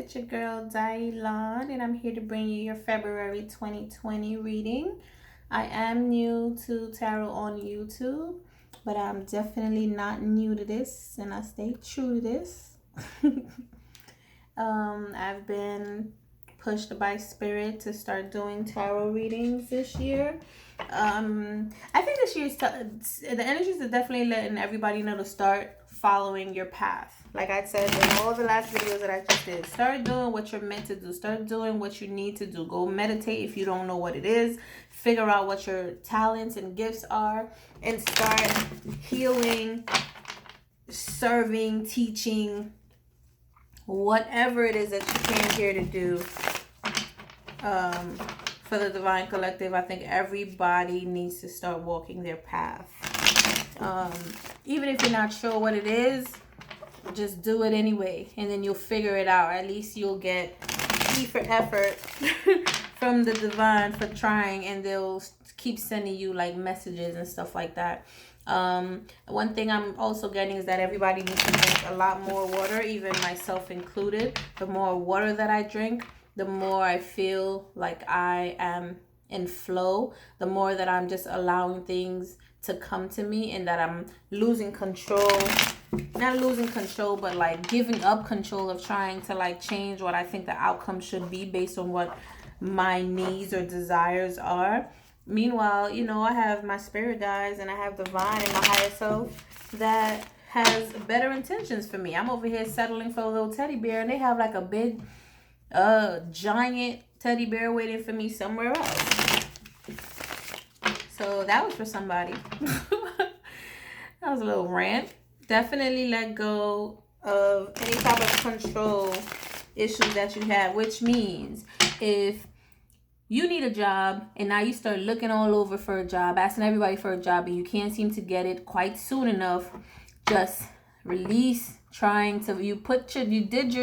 It's your girl Dailande, and I'm here to bring you your February 2020 reading. I am new to tarot on YouTube, but I'm definitely not new to this, and I stay true to this. I've been pushed by spirit to start doing tarot readings this year. I think this year's the energies are definitely letting everybody know to start following your path. Like I said in all the last videos that I just did, start doing what you're meant to do. Start doing what you need to do. Go meditate if you don't know what it is. Figure out what your talents and gifts are and start healing, serving, teaching, whatever it is that you came here to do. For the Divine Collective, I think everybody needs to start walking their path. Even if you're not sure what it is, just do it anyway, and then you'll figure it out. At least you'll get E for effort from the divine for trying, and they'll keep sending you like messages and stuff like that. One thing I'm also getting is that everybody needs to drink a lot more water, even myself included. The more water that I drink, the more I feel like I am in flow, the more that I'm just allowing things to come to me, and that I'm losing control. Not losing control, but like giving up control of trying to like change what I think the outcome should be based on what my needs or desires are. Meanwhile, I have my spirit guides and I have divine and my higher self that has better intentions for me. I'm over here settling for a little teddy bear, and they have like a big giant teddy bear waiting for me somewhere else. So that was for somebody. That was a little rant. Definitely let go of any type of control issues that you have, which means if you need a job and now you start looking all over for a job, asking everybody for a job, and you can't seem to get it quite soon enough, just release trying to. You did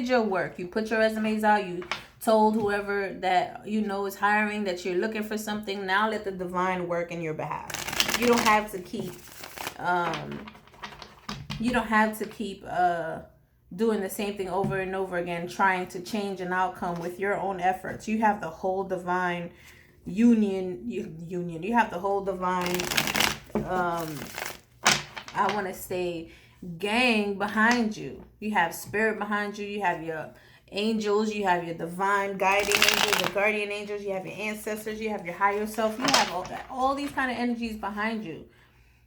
your work. You put your resumes out. You told whoever that is hiring that you're looking for something. Now let the divine work in your behalf. You don't have to keep doing the same thing over and over again, trying to change an outcome with your own efforts. You have the whole divine union. You have the whole divine, I want to say, gang behind you. You have spirit behind you. You have your angels. You have your divine guiding angels, your guardian angels. You have your ancestors. You have your higher self. You have all these kind of energies behind you.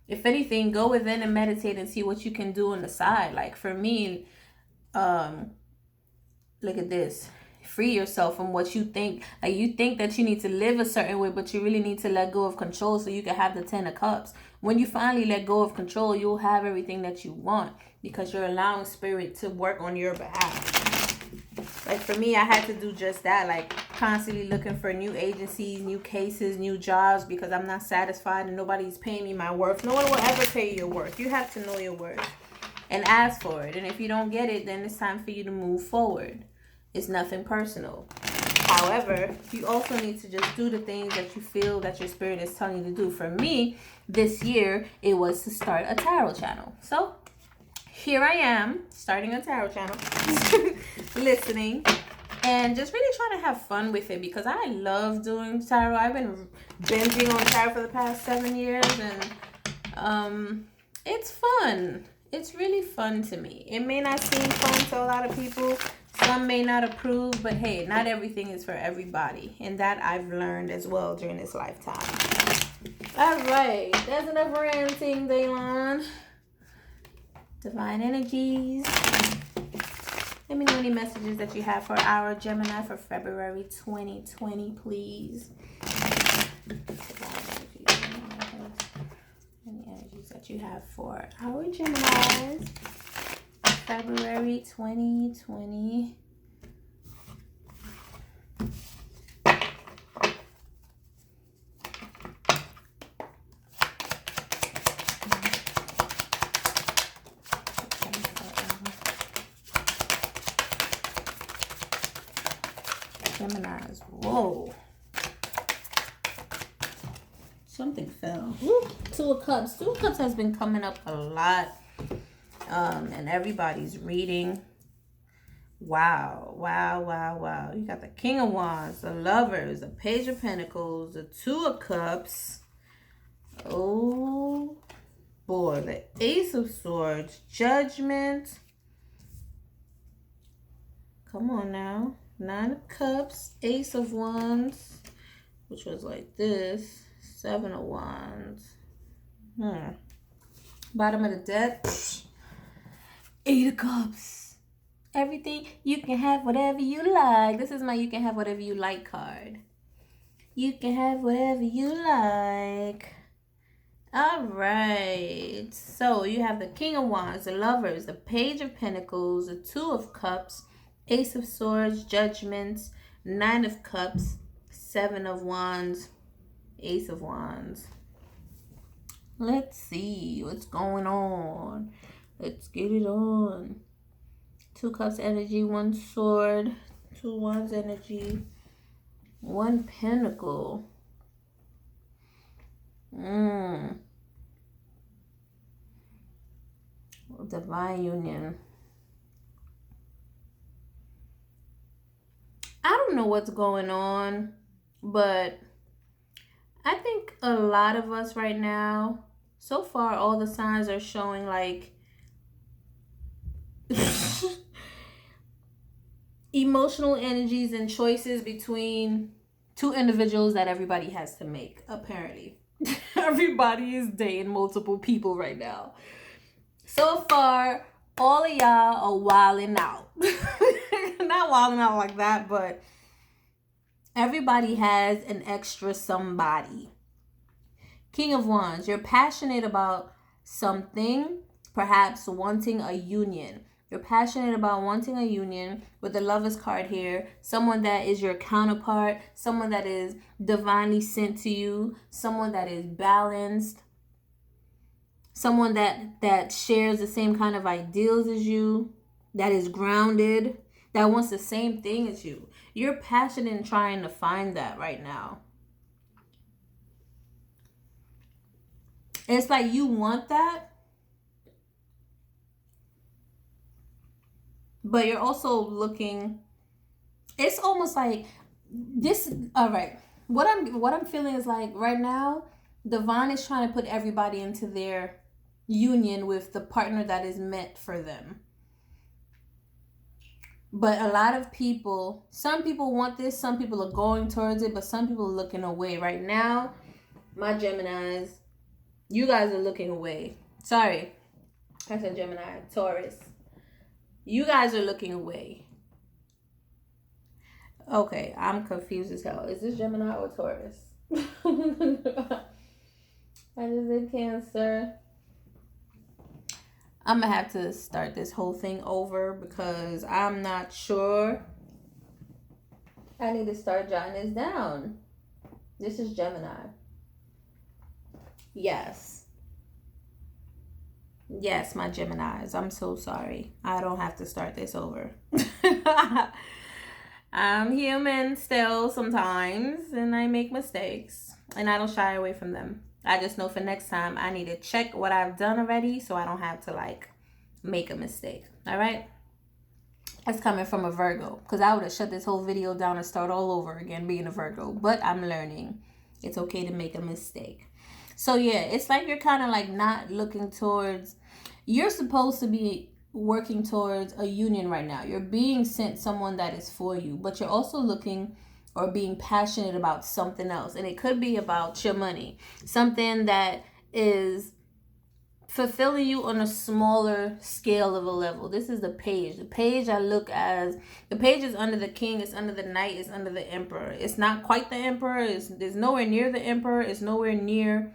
If anything, go within and meditate and see what you can do on the side. Like for me, look at this. Free yourself from what you think. Like you think that you need to live a certain way, but you really need to let go of control so you can have the 10 of cups. When you finally let go of control, you'll have everything that you want because you're allowing spirit to work on your behalf. Like for me, I had to do just that, like constantly looking for new agencies, new cases, new jobs, because I'm not satisfied and nobody's paying me my worth. No one will ever pay you your worth. You have to know your worth and ask for it. And if you don't get it, then it's time for you to move forward. It's nothing personal. However, you also need to just do the things that you feel that your spirit is telling you to do. For me, this year, it was to start a tarot channel. So here I am, starting a tarot channel, listening, and just really trying to have fun with it because I love doing tarot. I've been binging on tarot for the past 7 years, and it's fun. It's really fun to me. It may not seem fun to a lot of people. Some may not approve, but hey, not everything is for everybody. And that I've learned as well during this lifetime. All right, that's enough ranting, Dailande. Divine energies. Let me know any messages that you have for our Gemini for February 2020, please. Any energies that you have for our Geminis, February 2020. Geminis. Whoa. Something fell. Woo. 2 of Cups. 2 of Cups has been coming up a lot. And everybody's reading Wow, wow, wow, wow. You got the King of Wands, the Lovers, the Page of Pentacles, the Two of Cups. Oh, boy. The Ace of Swords, Judgment. Come on now. Nine of Cups, Ace of Wands, which was like this. Seven of Wands. Bottom of the deck. Eight of Cups. Everything. You can have whatever you like. This is my you can have whatever you like card. You can have whatever you like. All right. So you have the King of Wands, the Lovers, the Page of Pentacles, the Two of Cups, Ace of Swords, Judgments, Nine of Cups, Seven of Wands, Ace of Wands. Let's see what's going on. Let's get it on. Two Cups energy, one Sword, two Wands energy, one Pentacle. Divine union. I don't know what's going on, but I think a lot of us right now, so far, all the signs are showing like emotional energies and choices between two individuals that everybody has to make, apparently. Everybody is dating multiple people right now. So far, all of y'all are wilding out. Not wilding out like that, but everybody has an extra somebody. King of Wands, you're passionate about something, perhaps wanting a union. You're passionate about wanting a union with the Lovers card here. Someone that is your counterpart, someone that is divinely sent to you, someone that is balanced, someone that shares the same kind of ideals as you, that is grounded, that wants the same thing as you. You're passionate in trying to find that right now. It's like you want that, but you're also looking, it's almost like this. All right, what I'm feeling is like right now, Divine is trying to put everybody into their union with the partner that is meant for them. But a lot of people, some people want this, some people are going towards it, but some people are looking away right now. My Geminis, you guys are looking away. Sorry, I said Gemini, Taurus. You guys are looking away. Okay, I'm confused as hell. Is this Gemini or Taurus? I just did Cancer. I'm going to have to start this whole thing over because I'm not sure. I need to start jotting this down. This is Gemini. Yes. Yes, my Geminis. I'm so sorry. I don't have to start this over. I'm human still sometimes, and I make mistakes, and I don't shy away from them. I just know for next time I need to check what I've done already so I don't have to like make a mistake. All right? That's coming from a Virgo, because I would have shut this whole video down and start all over again being a Virgo. But I'm learning. It's okay to make a mistake. So yeah, it's like you're kind of like not looking towards, you're supposed to be working towards a union right now. You're being sent someone that is for you, but you're also looking or being passionate about something else. And it could be about your money, something that is fulfilling you on a smaller scale of a level. This is the Page. The Page I look as, the Page is under the King, it's under the Knight, it's under the Emperor. It's not quite the Emperor, it's nowhere near the Emperor, it's nowhere near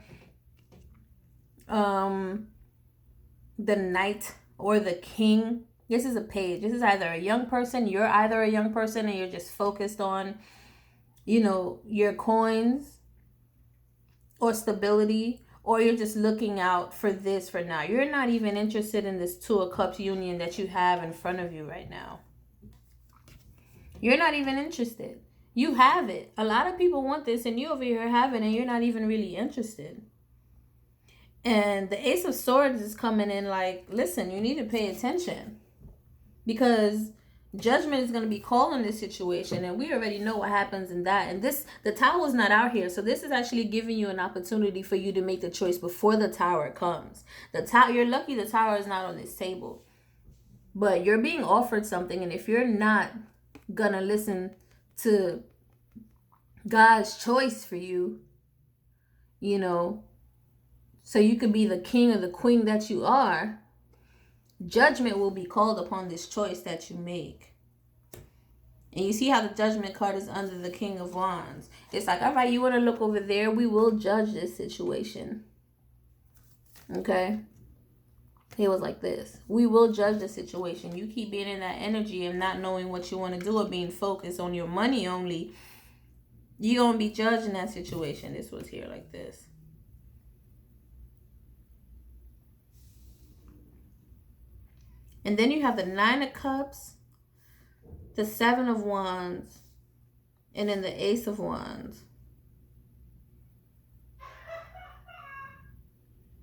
the Knight or the King. This is a Page. This is either a young person, you're either a young person and you're just focused on, you know, your coins or stability, or you're just looking out for this for now. You're not even interested in this Two of Cups union that you have in front of you right now. You're not even interested. You have it. A lot of people want this and you over here have it and you're not even really interested. And the Ace of Swords is coming in like, listen, you need to pay attention. Because Judgment is going to be called in this situation, and we already know what happens in that. And the tower is not out here, so this is actually giving you an opportunity for you to make the choice before the tower comes. You're lucky the tower is not on this table, but you're being offered something, and if you're not gonna listen to God's choice for you, you know, so you could be the king or the queen that you are, judgment will be called upon this choice that you make. And you see how the judgment card is under the King of Wands. It's like, all right, you want to look over there? We will judge this situation. Okay? It was like this. We will judge the situation. You keep being in that energy and not knowing what you want to do or being focused on your money only. You're going to be judged in that situation. This was here like this. And then you have the 9 of Cups, the 7 of Wands, and then the Ace of Wands.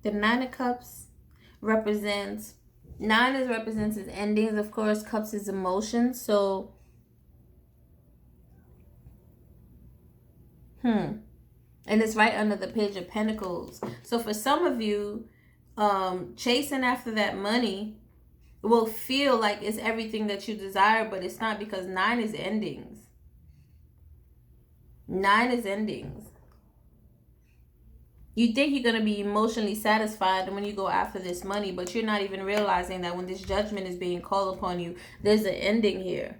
The 9 of Cups represents, 9 represents his endings. Of course, Cups is emotions. So, and it's right under the Page of Pentacles. So for some of you, chasing after that money will feel like it's everything that you desire, but it's not, because 9 is endings. 9 is endings. You think you're going to be emotionally satisfied when you go after this money, but you're not even realizing that when this judgment is being called upon you, there's an ending here.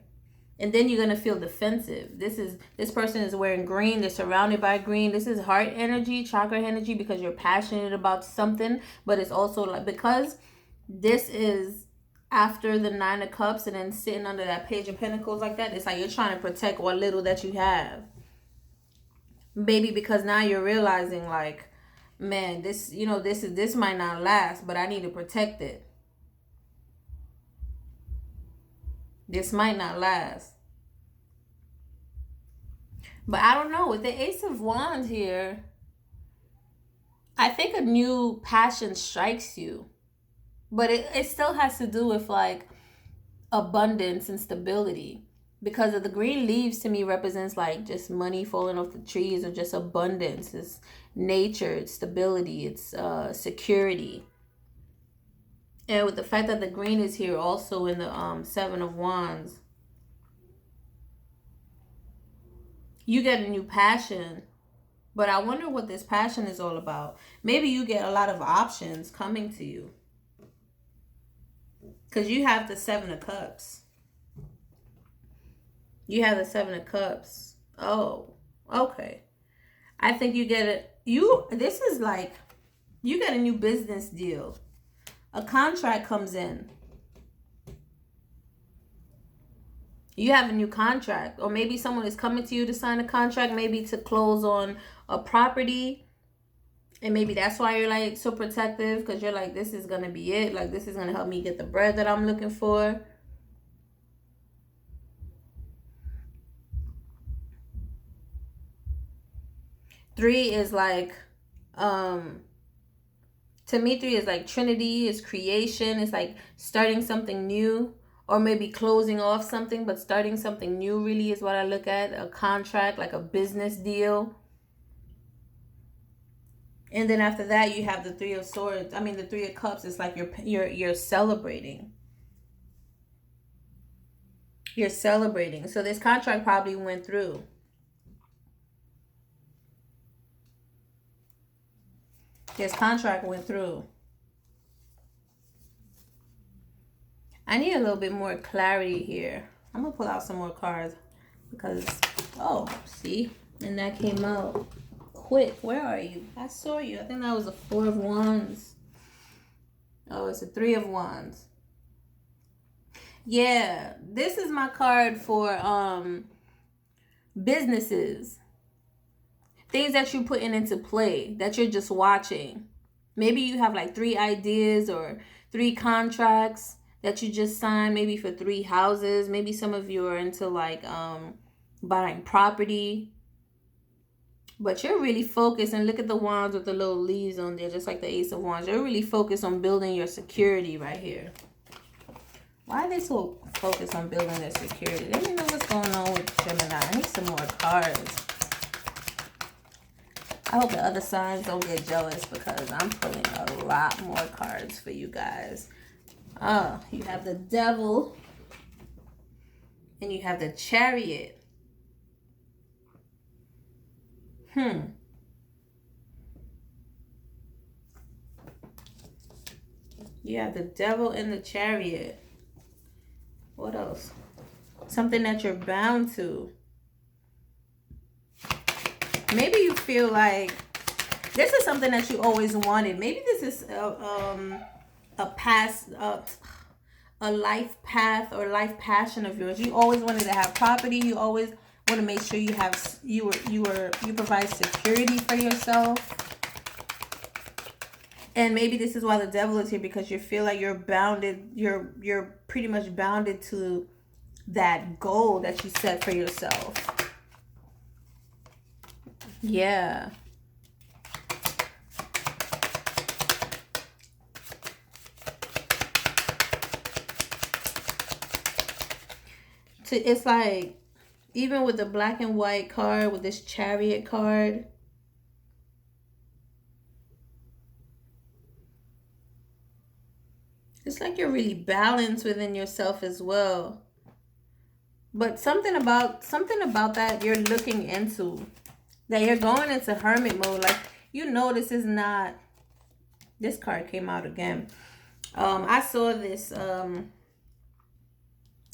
And then you're going to feel defensive. This person is wearing green. They're surrounded by green. This is heart energy, chakra energy, because you're passionate about something. But it's also like, because this is after the 9 of Cups and then sitting under that Page of Pentacles like that, it's like you're trying to protect what little that you have. Maybe because now you're realizing like, man, this might not last, but I need to protect it. This might not last. But I don't know. With the Ace of Wands here, I think a new passion strikes you. But it still has to do with like abundance and stability. Because of the green leaves to me represents like just money falling off the trees, or just abundance. It's nature, it's stability, it's security. And with the fact that the green is here also in the 7 of Wands, you get a new passion. But I wonder what this passion is all about. Maybe you get a lot of options coming to you. Because you have the 7 of Cups. You have the 7 of Cups. Oh, okay. I think you get it. This is like, you get a new business deal. A contract comes in. You have a new contract. Or maybe someone is coming to you to sign a contract. Maybe to close on a property. And maybe that's why you're like so protective. Because you're like, this is going to be it. Like, this is going to help me get the bread that I'm looking for. Three is like, to me, 3 is like Trinity, is creation. It's like starting something new, or maybe closing off something, but starting something new really is what I look at. A contract, like a business deal. And then after that, you have the 3 of Swords. I mean, the 3 of Cups. It's like you're celebrating. You're celebrating. So this contract probably went through. This contract went through. I need a little bit more clarity here. I'm going to pull out some more cards because, oh, see? And that came out quick. Where are you? I saw you. I think that was a 4 of Wands. Oh, it's a 3 of Wands. Yeah, this is my card for businesses. Things that you're putting into play, that you're just watching. Maybe you have like 3 ideas or 3 contracts that you just signed, maybe for 3 houses. Maybe some of you are into like buying property. But you're really focused, and look at the wands with the little leaves on there, just like the Ace of Wands. You're really focused on building your security right here. Why are they so focused on building their security? Let me know what's going on with Gemini. I need some more cards. I hope the other signs don't get jealous because I'm pulling a lot more cards for you guys. You have the Devil and you have the Chariot. You have the Devil and the Chariot. What else? Something that you're bound to. Maybe you feel like this is something that you always wanted. Maybe this is a past, a life path or life passion of yours. You always wanted to have property. You always want to make sure you have you provide security for yourself. And maybe this is why the Devil is here, because you feel like you're bounded. You're pretty much bounded to that goal that you set for yourself. Yeah. It's like, even with the black and white card, with this Chariot card, it's like you're really balanced within yourself as well. But something about that you're looking into, that you're going into hermit mode. Like, you know, this is not, this card came out again. I saw this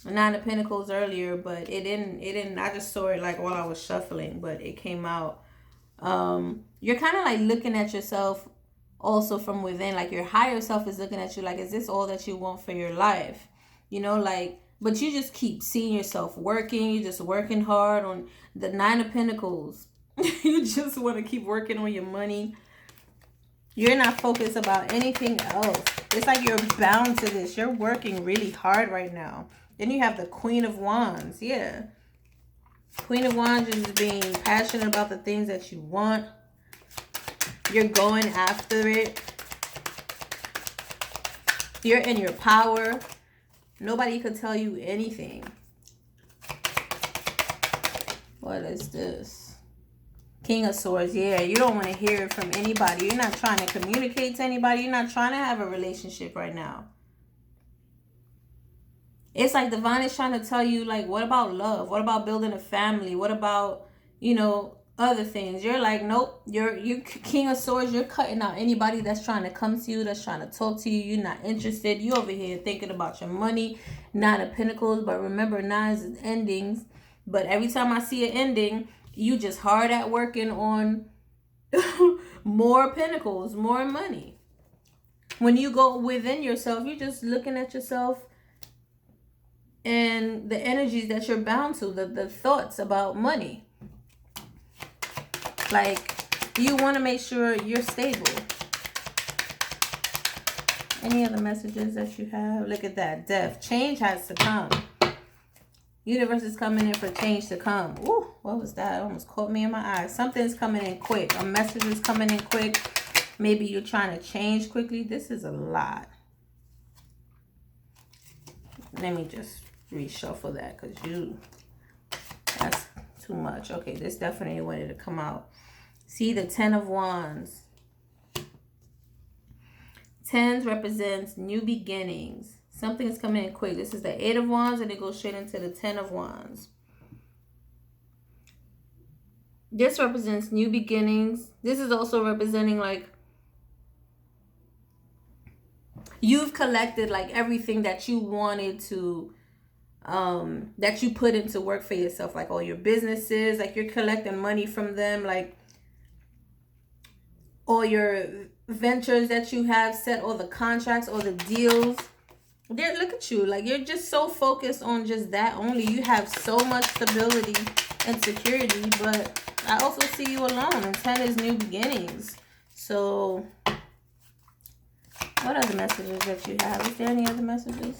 Nine of Pentacles earlier, but it didn't, I just saw it like while I was shuffling, but it came out. You're kind of like looking at yourself also from within, like your higher self is looking at you like, is this all that you want for your life? You know, like, but you just keep seeing yourself working. You're just working hard on the Nine of Pentacles. You just want to keep working on your money. You're not focused about anything else. It's like you're bound to this. You're working really hard right now. Then you have the Queen of Wands. Yeah. Queen of Wands is being passionate about the things that you want. You're going after it. You're in your power. Nobody could tell you anything. What is this? King of Swords. Yeah, you don't want to hear it from anybody. You're not trying to communicate to anybody. You're not trying to have a relationship right now. It's like divine is trying to tell you, like, what about love? What about building a family? What about, you know, other things? You're like, nope. You're King of Swords. You're cutting out anybody that's trying to come to you, that's trying to talk to you. You're not interested. You over here thinking about your money. Nine of Pentacles. But remember, nines is endings. But every time I see an ending, you just hard at working on more pentacles, more money. When you go within yourself, you're just looking at yourself and the energies that you're bound to, the thoughts about money. Like, you want to make sure you're stable. Any other messages that you have? Look at that. Death. Change has to come. Universe is coming in for change to come. Ooh, what was that? It almost caught me in my eyes. Something's coming in quick. A message is coming in quick. Maybe you're trying to change quickly. This is a lot. Let me just reshuffle that because that's too much. Okay, this definitely wanted to come out. See the Ten of Wands. Tens represents new beginnings. Something is coming in quick. This is the Eight of Wands and it goes straight into the Ten of Wands. This represents new beginnings. This is also representing like you've collected like everything that you wanted to, that you put into work for yourself. Like all your businesses, like you're collecting money from them. Like all your ventures that you have set, all the contracts, all the deals. There, look at you. Like, you're just so focused on just that only. You have so much stability and security, but I also see you alone. And 10 is new beginnings. So, what other messages that you have? Is there any other messages?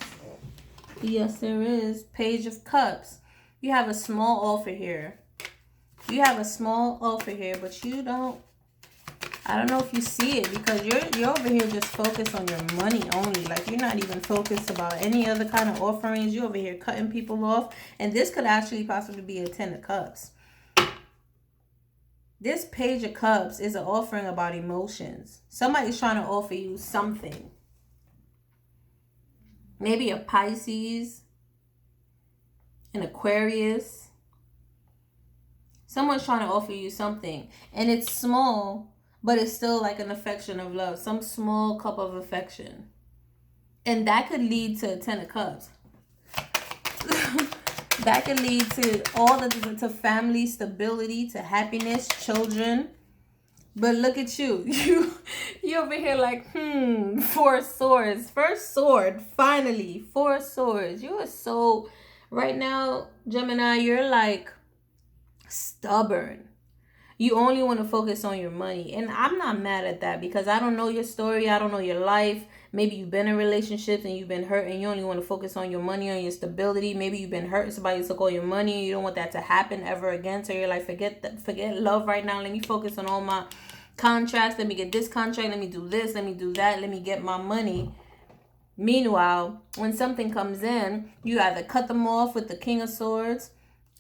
Yes, there is. Page of Cups. You have a small offer here. You have a small offer here, but you don't I don't know if you see it, because you're over here just focused on your money only. Like, you're not even focused about any other kind of offerings. You're over here cutting people off. And this could actually possibly be a 10 of Cups. This Page of Cups is an offering about emotions. Somebody's trying to offer you something. Maybe a Pisces, an Aquarius. Someone's trying to offer you something. And it's small, but it's still like an affection of love. Some small cup of affection. And that could lead to a 10 of Cups. That could lead to to family stability, to happiness, children. But look at you. You over here like, 4 swords. First sword, finally. 4 swords. You are so, right now, Gemini, you're like stubborn. You only want to focus on your money. And I'm not mad at that, because I don't know your story. I don't know your life. Maybe you've been in relationships and you've been hurt and you only want to focus on your money, on your stability. Maybe you've been hurt. Somebody took all your money and you don't want that to happen ever again. So you're like, forget love right now. Let me focus on all my contracts. Let me get this contract. Let me do this. Let me do that. Let me get my money. Meanwhile, when something comes in, you either cut them off with the King of Swords,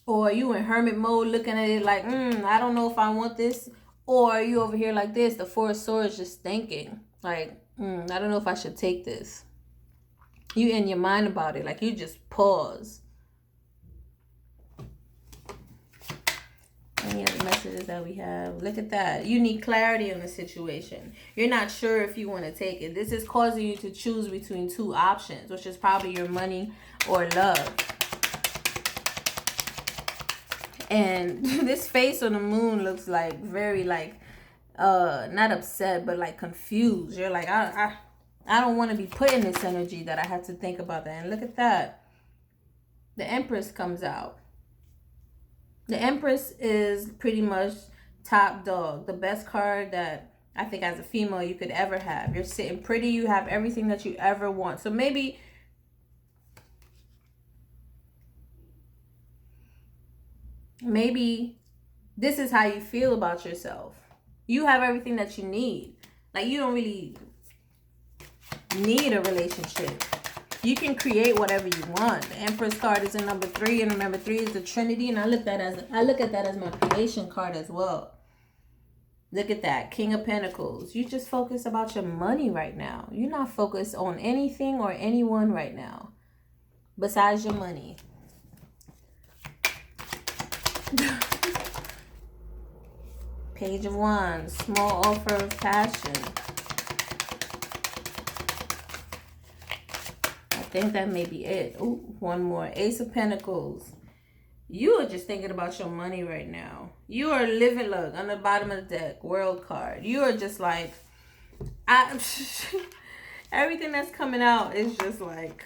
or you in hermit mode looking at it like, I don't know if I want this. Or you over here like this, the 4 swords, just thinking like, I don't know if I should take this. You in your mind about it. Like, you just pause. Any other messages that we have? Look at that. You need clarity on the situation. You're not sure if you want to take it. This is causing you to choose between 2 options, which is probably your money or love. And this face on the moon looks like very like, not upset, but like confused. You're like, I don't want to be put in this energy that I have to think about that. And look at that. The Empress comes out. The Empress is pretty much top dog. The best card that I think as a female you could ever have. You're sitting pretty. You have everything that you ever want. So maybe this is how you feel about yourself. You have everything that you need. Like, you don't really need a relationship. You can create whatever you want. The Empress card is in number 3, and remember 3 is the Trinity, and I look at that as my creation card as well. Look at that, King of Pentacles. You just focus about your money right now. You're not focused on anything or anyone right now besides your money. Page of Wands, small offer of passion. I think that may be it. Ooh, one more. Ace of Pentacles. You are just thinking about your money right now. You are living, look, on the bottom of the deck, World card. You are just like, everything that's coming out is just like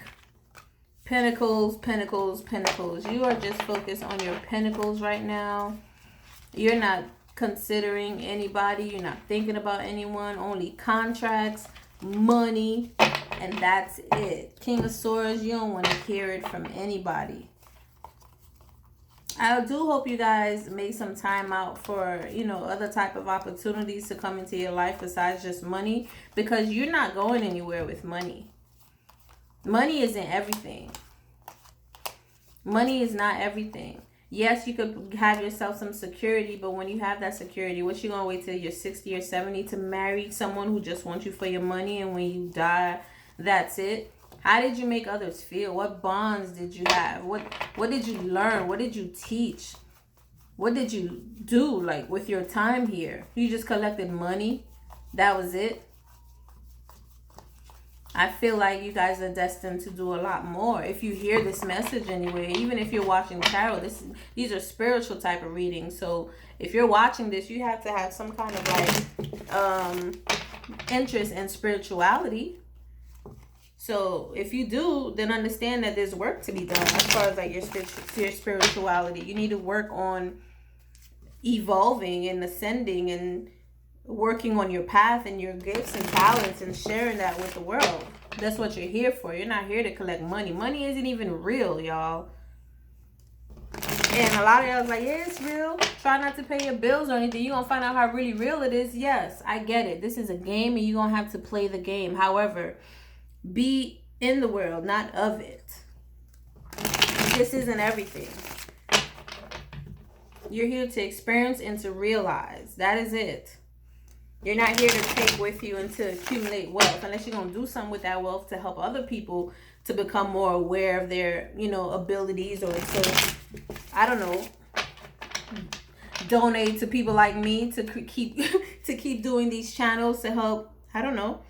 pentacles, pentacles, pentacles. You are just focused on your pentacles right now. You're not considering anybody. You're not thinking about anyone. Only contracts, money, and that's it. King of Swords, you don't want to hear it from anybody. I do hope you guys make some time out for, other type of opportunities to come into your life besides just money, because you're not going anywhere with money. Money isn't everything. Money is not everything. Yes, you could have yourself some security, but when you have that security, what you gonna wait till you're 60 or 70 to marry someone who just wants you for your money, and when you die, that's it? How did you make others feel? What bonds did you have? What did you learn? What did you teach? What did you do, like, with your time here? You just collected money? That was it? I feel like you guys are destined to do a lot more. If you hear this message anyway, even if you're watching tarot, these are spiritual type of readings. So if you're watching this, you have to have some kind of like interest in spirituality. So if you do, then understand that there's work to be done as far as like your spirituality. You need to work on evolving and ascending and working on your path and your gifts and talents and sharing that with the world. That's what you're here for. You're not here to collect money. Money isn't even real, y'all. And a lot of y'all was like, yeah, it's real. Try not to pay your bills or anything. You're going to find out how really real it is. Yes, I get it. This is a game and you're going to have to play the game. However, be in the world, not of it. This isn't everything. You're here to experience and to realize. That is it. You're not here to take with you and to accumulate wealth, unless you're going to do something with that wealth to help other people to become more aware of their, abilities, or so, I don't know, donate to people like me to keep doing these channels to help, I don't know,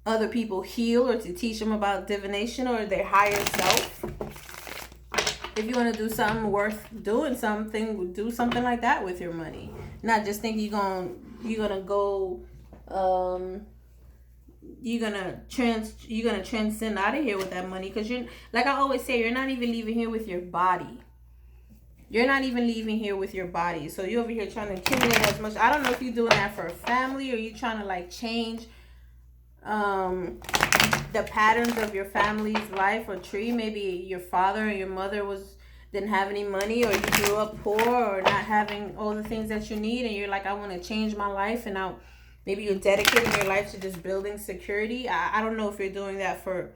other people heal, or to teach them about divination or their higher self. If you want to do something worth doing, do something like that with your money. Not just think you're gonna transcend out of here with that money, because you're, like I always say, you're not even leaving here with your body. You're not even leaving here with your body. So you're over here trying to accumulate as much. I don't know if you're doing that for a family, or you trying to like change the patterns of your family's life or tree. Maybe your father or your mother didn't have any money, or you grew up poor, or not having all the things that you need, and you're like, I want to change my life, and now maybe you're dedicating your life to just building security. I don't know if you're doing that for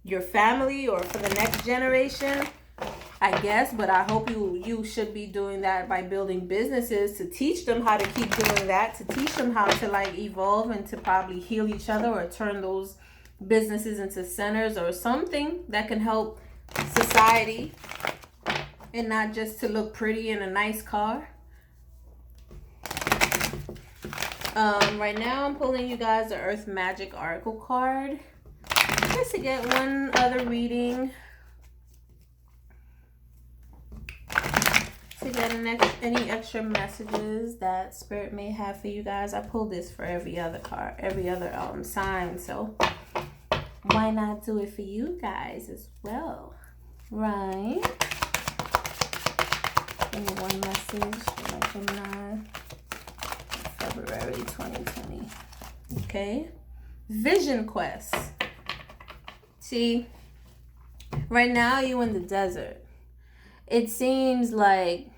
your family or for the next generation, I guess, but I hope you should be doing that by building businesses to teach them how to keep doing that, to teach them how to like evolve and to probably heal each other, or turn those businesses into centers or something that can help society, and not just to look pretty in a nice car. Right now I'm pulling you guys the Earth Magic Oracle card just to get one other reading, to get any extra messages that Spirit may have for you guys. I pulled this for every other card, every other sign, so why not do it for you guys as well, right? Give me one message for Gemini, February 2020. Okay. Vision quest. See, right now you in the desert. It seems like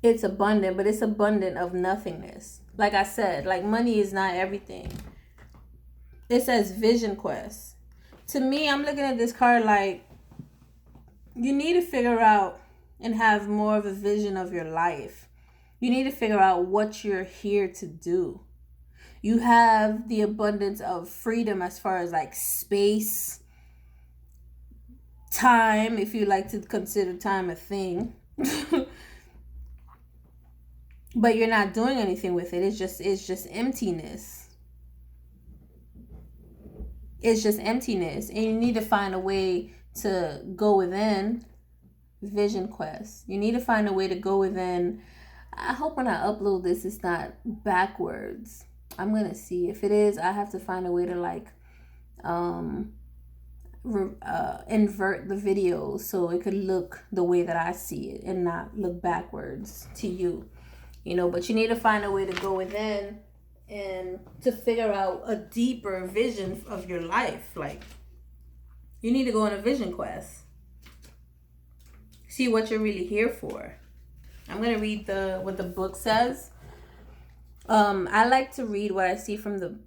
it's abundant, but it's abundant of nothingness. Like I said, like money is not everything. It says vision quest. To me, I'm looking at this card like you need to figure out and have more of a vision of your life. You need to figure out what you're here to do. You have the abundance of freedom as far as like space, time, if you like to consider time a thing. But you're not doing anything with it. It's just emptiness. It's just emptiness. And you need to find a way to go within. Vision quest. You need to find a way to go within. I hope when I upload this, it's not backwards. I'm going to see. If it is, I have to find a way to like invert the video so it could look the way that I see it and not look backwards to you. But you need to find a way to go within and to figure out a deeper vision of your life. Like, you need to go on a vision quest. See what you're really here for. I'm going to read what the book says. I like to read what I see from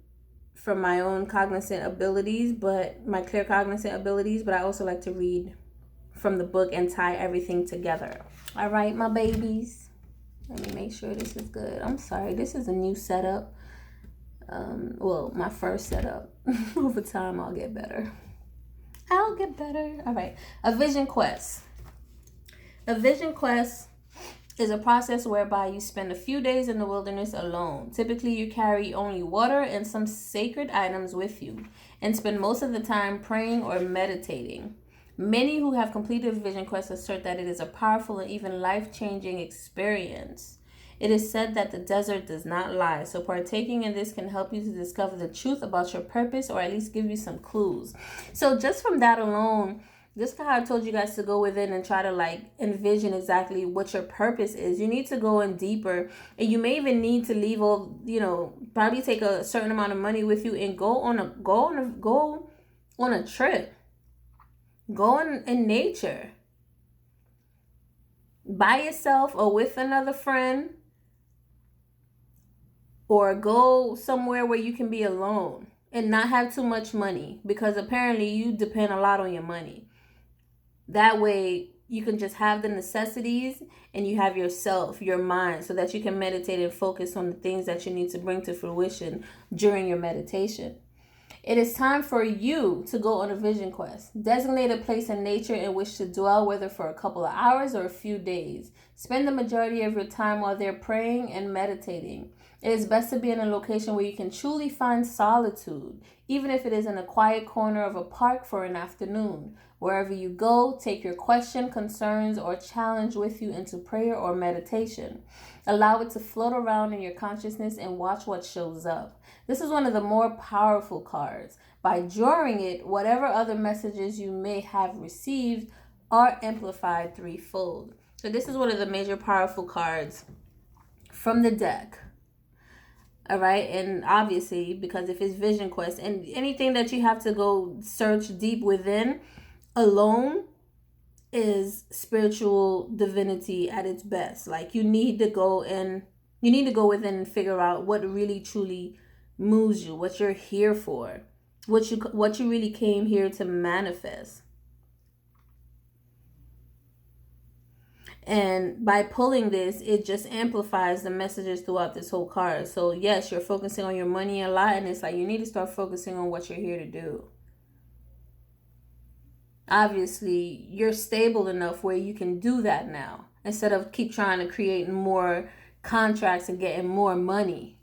my own cognizant abilities, but my clear cognizant abilities, but I also like to read from the book and tie everything together. All right, my babies. Let me make sure this is good. I'm sorry. This is a new setup. Well, my first setup. Over time, I'll get better. All right. A vision quest. A vision quest is a process whereby you spend a few days in the wilderness alone. Typically, you carry only water and some sacred items with you and spend most of the time praying or meditating. Many who have completed a vision quest assert that it is a powerful and even life-changing experience. It is said that the desert does not lie, so partaking in this can help you to discover the truth about your purpose, or at least give you some clues. So just from that alone, just how I told you guys to go within and try to like envision exactly what your purpose is. You need to go in deeper, and you may even need to leave all, probably take a certain amount of money with you and go on a trip. Go in nature. by yourself or with another friend, or go somewhere where you can be alone and not have too much money, because apparently you depend a lot on your money. That way you can just have the necessities and you have yourself, your mind, so that you can meditate and focus on the things that you need to bring to fruition during your meditation. It is time for you to go on a vision quest. Designate a place in nature in which to dwell, whether for a couple of hours or a few days. Spend the majority of your time while they're praying and meditating. It is best to be in a location where you can truly find solitude, even if it is in a quiet corner of a park for an afternoon. Wherever you go, take your question, concerns, or challenge with you into prayer or meditation. Allow it to float around in your consciousness and watch what shows up. This is one of the more powerful cards. By drawing it, whatever other messages you may have received are amplified threefold. So this is one of the major powerful cards from the deck. All right, and obviously, because if it's vision quest and anything that you have to go search deep within alone is spiritual divinity at its best. Like, you need to go within and figure out what really truly moves you, what you're here for, what you really came here to manifest. And by pulling this, it just amplifies the messages throughout this whole card. So yes, you're focusing on your money a lot, and it's like you need to start focusing on what you're here to do. Obviously, you're stable enough where you can do that now, instead of keep trying to create more contracts and getting more money.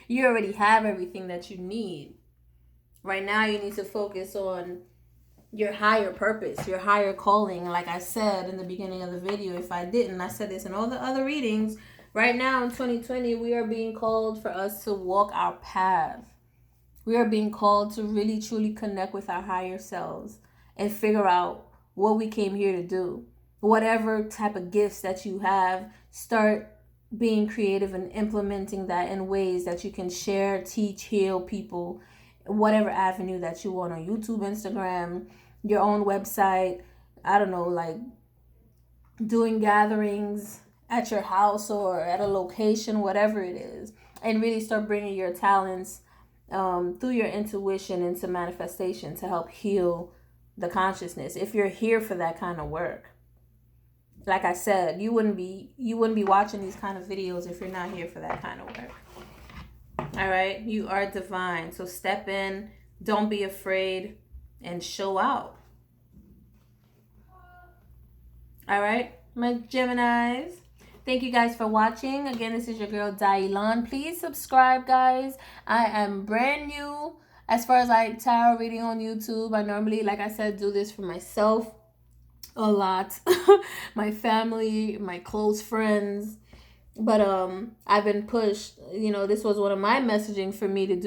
You already have everything that you need. Right now, you need to focus on your higher purpose, your higher calling. Like I said in the beginning of the video, if I didn't, I said this in all the other readings. Right now in 2020, we are being called for us to walk our path. We are being called to really truly connect with our higher selves and figure out what we came here to do. Whatever type of gifts that you have, start being creative and implementing that in ways that you can share, teach, heal people, whatever avenue that you want, on YouTube, Instagram, your own website. I don't know, like doing gatherings at your house or at a location, whatever it is, and really start bringing your talents through your intuition into manifestation to help heal the consciousness. If you're here for that kind of work, like I said, you wouldn't be watching these kind of videos if you're not here for that kind of work. All right, you are divine, so step in, don't be afraid, and show out. All right, my Geminis, thank you guys for watching. Again, this is your girl Dailande. Please subscribe, guys. I am brand new as far as like tarot reading on YouTube. I normally, like I said, do this for myself a lot, my family, my close friends. But I've been pushed. This was one of my messaging for me to do